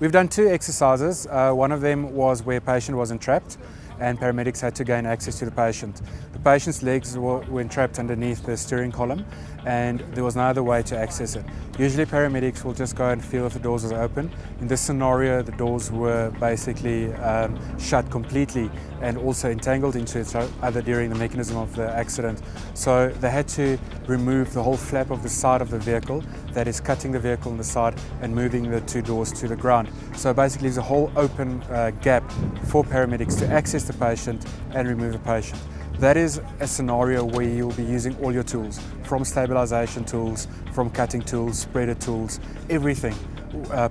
We've done two exercises. One of them was where a patient was entrapped and paramedics had to gain access to the patient. The patient's legs were entrapped underneath the steering column and there was no other way to access it. Usually paramedics will just go and feel if the doors are open. In this scenario, the doors were basically shut completely and also entangled into each other during the mechanism of the accident. So they had to remove the whole flap of the side of the vehicle, that is cutting the vehicle on the side and moving the two doors to the ground. So basically there's a whole open gap for paramedics to access the patient and remove the patient. That is a scenario where you'll be using all your tools, from stabilization tools, from cutting tools, spreader tools, everything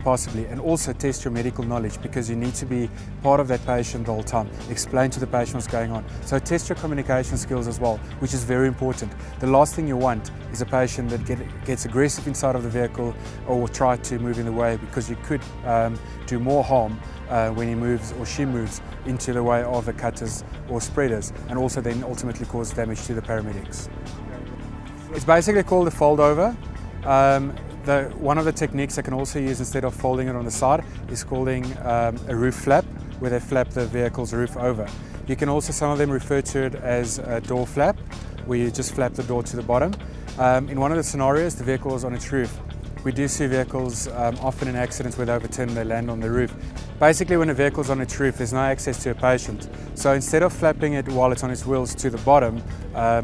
possibly, and also test your medical knowledge because you need to be part of that patient the whole time, explain to the patient what's going on. So test your communication skills as well, which is very important. The last thing you want is a patient that gets aggressive inside of the vehicle or try to move in the way, because you could do more harm when he moves or she moves into the way of the cutters or spreaders, and also then ultimately cause damage to the paramedics. It's basically called a fold over. One of the techniques I can also use instead of folding it on the side is calling a roof flap, where they flap the vehicle's roof over. You can also, some of them refer to it as a door flap, where you just flap the door to the bottom. In one of the scenarios, the vehicle was on its roof. We do see vehicles often in accidents where they overturn, they land on the roof. Basically, when a vehicle's on its roof, there's no access to a patient. So instead of flapping it while it's on its wheels to the bottom,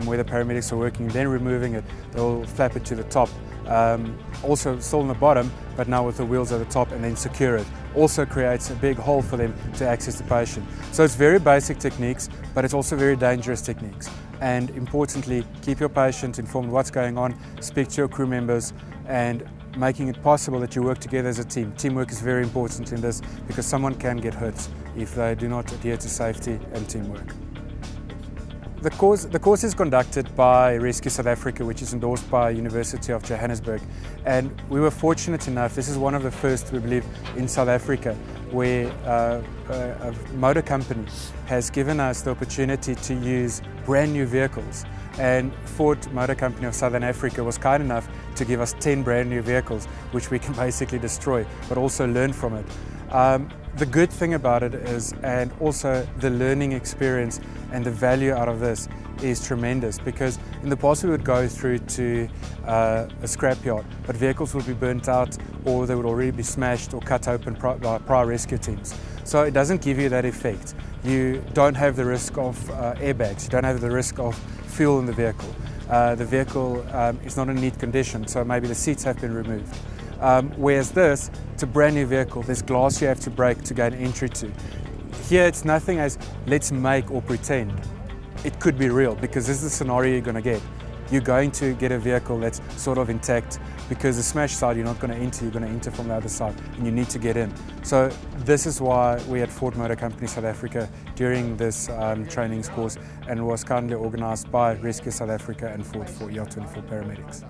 where the paramedics are working, then removing it, they'll flap it to the top. Also still on the bottom, but now with the wheels at the top, and then secure it. Also creates a big hole for them to access the patient. So it's very basic techniques, but it's also very dangerous techniques. And importantly, keep your patient informed what's going on, speak to your crew members, and making it possible that you work together as a team. Teamwork is very important in this because someone can get hurt if they do not adhere to safety and teamwork. The course is conducted by Rescue South Africa, which is endorsed by University of Johannesburg, and we were fortunate enough, this is one of the first, we believe, in South Africa, where a motor company has given us the opportunity to use brand new vehicles. And Ford Motor Company of Southern Africa was kind enough to give us 10 brand new vehicles, which we can basically destroy, but also learn from it. The good thing about it is, and also the learning experience and the value out of this is tremendous, because in the past we would go through to a scrapyard, but vehicles would be burnt out or they would already be smashed or cut open by prior rescue teams. So it doesn't give you that effect. You don't have the risk of airbags, you don't have the risk of fuel in the vehicle. The vehicle is not in neat condition, so maybe the seats have been removed. Whereas this, it's a brand new vehicle, there's glass you have to break to gain entry to. Here it's nothing as let's make or pretend. It could be real, because this is the scenario you're going to get. You're going to get a vehicle that's sort of intact, because the smash side you're not going to enter, you're going to enter from the other side and you need to get in. So this is why we had Ford Motor Company South Africa during this trainings course, and was kindly organised by Rescue South Africa and Ford for ER24 paramedics.